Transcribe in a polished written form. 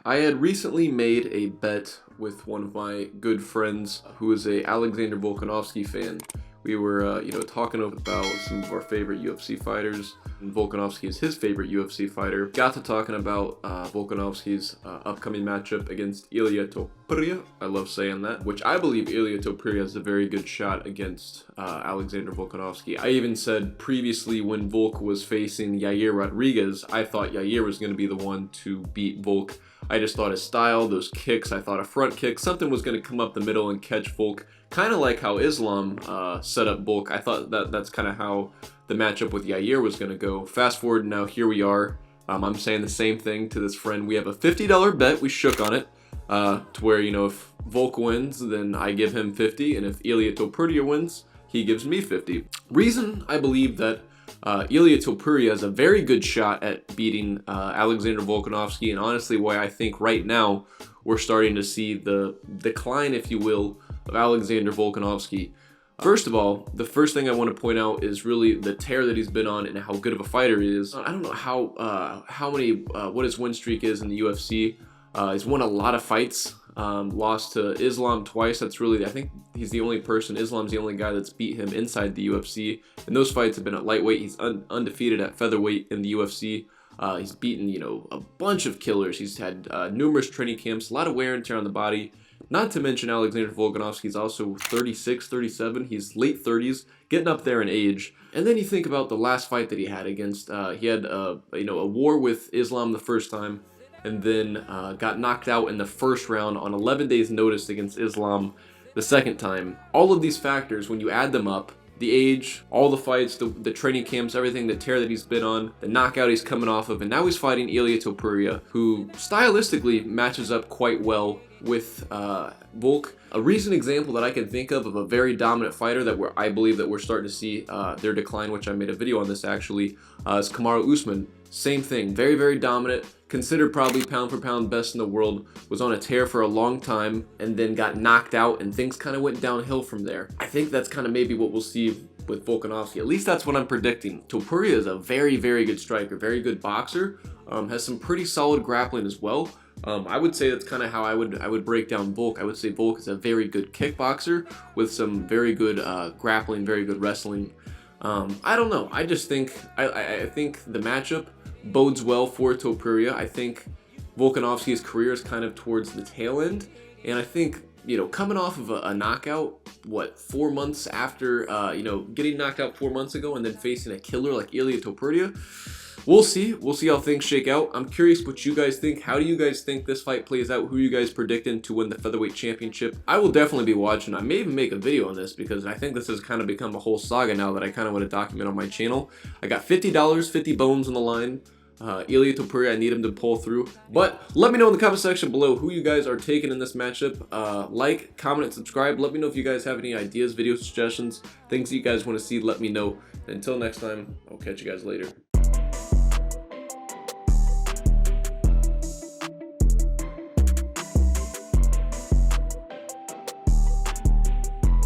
I had recently made a bet with one of my good friends who is a Alexander Volkanovski fan. We were, talking about some of our favorite UFC fighters. And Volkanovski is his favorite UFC fighter. Got to talking about Volkanovski's upcoming matchup against Ilia Topuria. I love saying that. Which I believe Ilia Topuria has a very good shot against Alexander Volkanovski. I even said previously when Volk was facing Yair Rodriguez, I thought Yair was going to be the one to beat Volk. I just thought his style, those kicks, I thought a front kick, something was going to come up the middle and catch Volk. Kind of like how Islam set up Volk. I thought that's kind of how the matchup with Yair was going to go. Fast forward now, here we are. I'm saying the same thing to this friend. We have a $50 bet. We shook on it to where, if Volk wins, then I give him 50. And if Ilia Topuria wins, he gives me 50. Reason I believe that Ilia Topuria has a very good shot at beating Alexander Volkanovski, and honestly why I think right now we're starting to see the decline, if you will, of Alexander Volkanovski. First of all, the first thing I want to point out is really the tear that he's been on and how good of a fighter he is. I don't know what his win streak is in the UFC. He's won a lot of fights. Lost to Islam twice. That's really, I think he's the only person, Islam's the only guy that's beat him inside the UFC. And those fights have been at lightweight. He's undefeated at featherweight in the UFC. He's beaten, a bunch of killers. He's had numerous training camps, a lot of wear and tear on the body. Not to mention Alexander Volkanovski's also 36, 37. He's late 30s, getting up there in age. And then you think about the last fight that he had against, he had, a war with Islam the first time, and then got knocked out in the first round on 11 days notice against Islam the second time. All of these factors, when you add them up, the age, all the fights, the training camps, everything, the tear that he's been on, the knockout he's coming off of, and now he's fighting Ilia Topuria, who stylistically matches up quite well with Volk. A recent example that I can think of a very dominant fighter that I believe that we're starting to see their decline, which I made a video on this actually, is Kamaru Usman. Same thing, very, very dominant, considered probably pound for pound best in the world, was on a tear for a long time, and then got knocked out, and things kind of went downhill from there. I think that's kind of maybe what we'll see with Volkanovski. At least that's what I'm predicting. Topuria is a very, very good striker, very good boxer, has some pretty solid grappling as well. I would say that's kind of how I would break down Volk. I would say Volk is a very good kickboxer with some very good grappling, very good wrestling. I don't know. I just think I think the matchup bodes well for Topuria. I think Volkanovski's career is kind of towards the tail end, and I think coming off of a knockout, 4 months after getting knocked out 4 months ago, and then facing a killer like Ilia Topuria. We'll see how things shake out. I'm curious what you guys think. How do you guys think this fight plays out? Who are you guys predicting to win the featherweight championship? I will definitely be watching. I may even make a video on this because I think this has kind of become a whole saga now that I kind of want to document on my channel. I got $50, 50 bones on the line. Ilia Topuria, I need him to pull through. But let me know in the comment section below who you guys are taking in this matchup. Like, comment, and subscribe. Let me know if you guys have any ideas, video suggestions, things that you guys want to see. Let me know. And until next time, I'll catch you guys later.